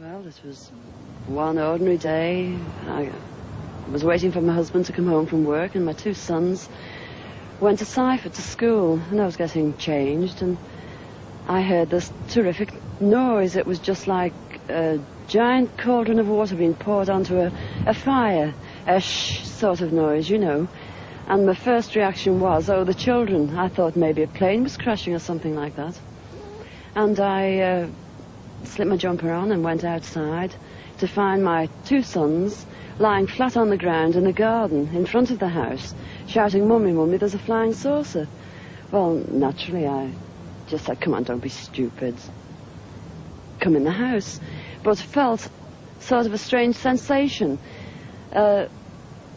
Well, it was one ordinary day. I was waiting for my husband to come home from work, and my two sons went to Seifert to school, and I was getting changed, and I heard this terrific noise. It was just like a giant cauldron of water being poured onto a fire, a shh sort of noise, you know. And my first reaction was, oh, the children. I thought maybe a plane was crashing or something like that. And I slipped my jumper on and went outside to find my two sons lying flat on the ground in the garden in front of the house, shouting, "Mummy, Mummy, there's a flying saucer." Well, naturally, I just said, "Come on, don't be stupid. Come in the house." But felt sort of a strange sensation.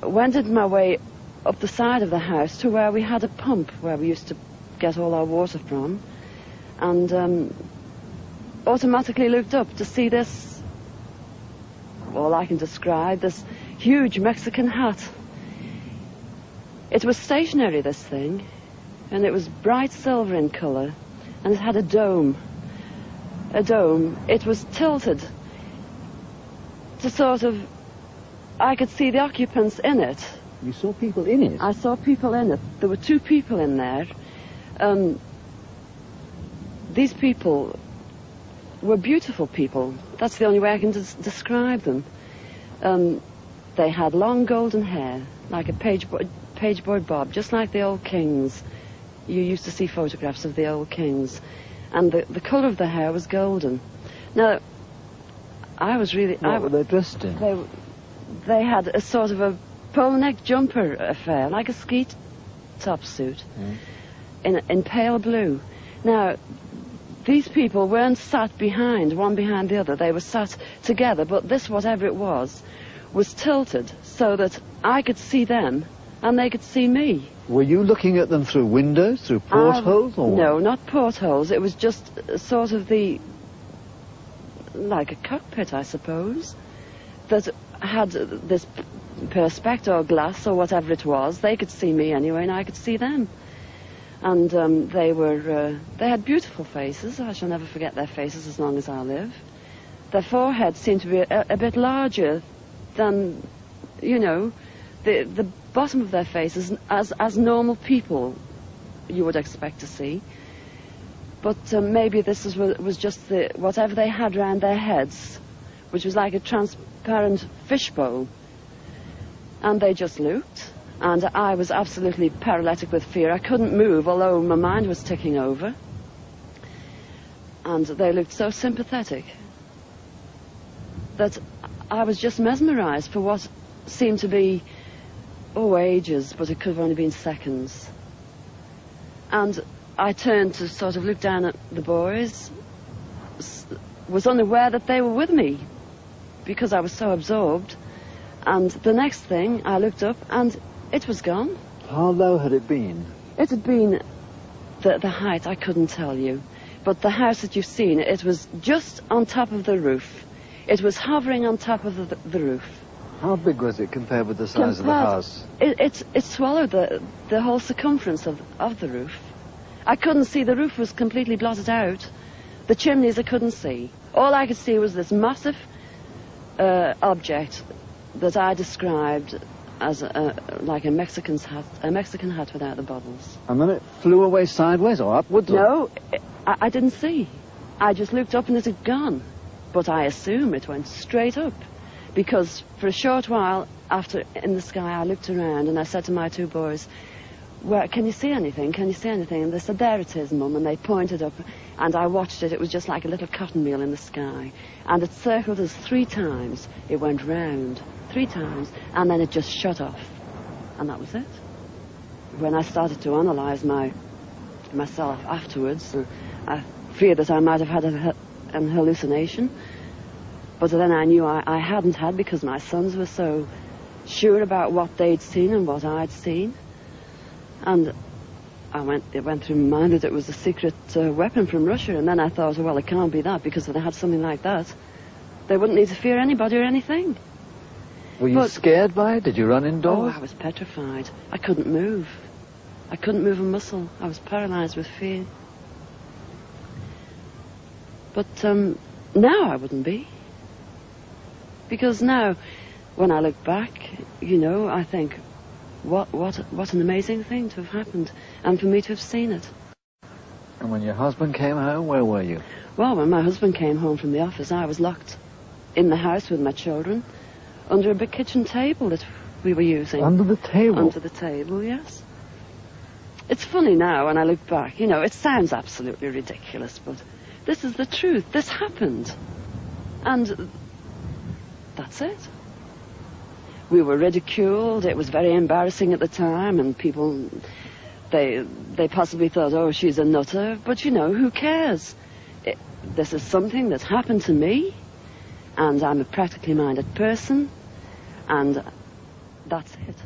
Wended my way up the side of the house to where we had a pump where we used to get all our water from, and automatically looked up to see this, all I can describe, this huge Mexican hat. It was stationary, this thing, and it was bright silver in colour, and it had a dome. A dome. It was tilted to sort of, I could see the occupants in it. You saw people in it? I saw people in it. There were two people in there. These people were beautiful people. That's the only way I can describe them. They had long golden hair, like a pageboy bob, just like the old kings. You used to see photographs of the old kings. And the colour of the hair was golden. Now, I was really... What were they dressed in? They had a sort of a polo neck jumper affair, like a ski top suit, in pale blue. Now, these people weren't sat behind, one behind the other. They were sat together, but this, whatever it was tilted so that I could see them and they could see me. Were you looking at them through windows, through portholes? Or no, not portholes. It was just sort of like a cockpit, I suppose, that had this perspex or glass or whatever it was. They could see me anyway, and I could see them. And they had beautiful faces. I shall never forget their faces as long as I live. Their foreheads seemed to be a bit larger than, you know, the bottom of their faces as normal people you would expect to see. But maybe this was just whatever they had round their heads, which was like a transparent fishbowl. And they just looked. And I was absolutely paralytic with fear. I couldn't move, although my mind was ticking over. And they looked so sympathetic that I was just mesmerized for what seemed to be, ages, but it could have only been seconds. And I turned to sort of look down at the boys, was unaware that they were with me because I was so absorbed. And the next thing, I looked up and it was gone. How low had it been? It had been the height, I couldn't tell you. But the house that you've seen, it was just on top of the roof. It was hovering on top of the roof. How big was it compared with the size of the house? It swallowed the whole circumference of the roof. I couldn't see. The roof was completely blotted out. The chimneys I couldn't see. All I could see was this massive object that I described as like a Mexican hat without the bubbles. And then it flew away sideways or upwards? No, I didn't see. I just looked up and it had gone. But I assume it went straight up, because for a short while after in the sky I looked around and I said to my two boys, "Where can you see anything? Can you see anything?" And they said, "There it is, Mum," and they pointed up, and I watched it. It was just like a little cotton meal in the sky, and it circled us 3 times. It went round 3 times, and then it just shut off, and that was it. When I started to analyse myself afterwards, I feared that I might have had an hallucination, but then I knew I hadn't had, because my sons were so sure about what they'd seen and what I'd seen. And it went through my mind that it was a secret weapon from Russia, and then I thought, well, it can't be that, because if they had something like that, they wouldn't need to fear anybody or anything. Were you scared by it? Did you run indoors? Oh, I was petrified. I couldn't move. I couldn't move a muscle. I was paralyzed with fear. But now I wouldn't be. Because now, when I look back, you know, I think, what an amazing thing to have happened, and for me to have seen it. And when your husband came home, where were you? Well, when my husband came home from the office, I was locked in the house with my children, under a big kitchen table that we were using. Under the table? Under the table, yes. It's funny now when I look back. You know, it sounds absolutely ridiculous, but this is the truth. This happened. And that's it. We were ridiculed. It was very embarrassing at the time, and people, they possibly thought, oh, she's a nutter. But, you know, who cares? This is something that happened to me, and I'm a practically minded person, and that's it.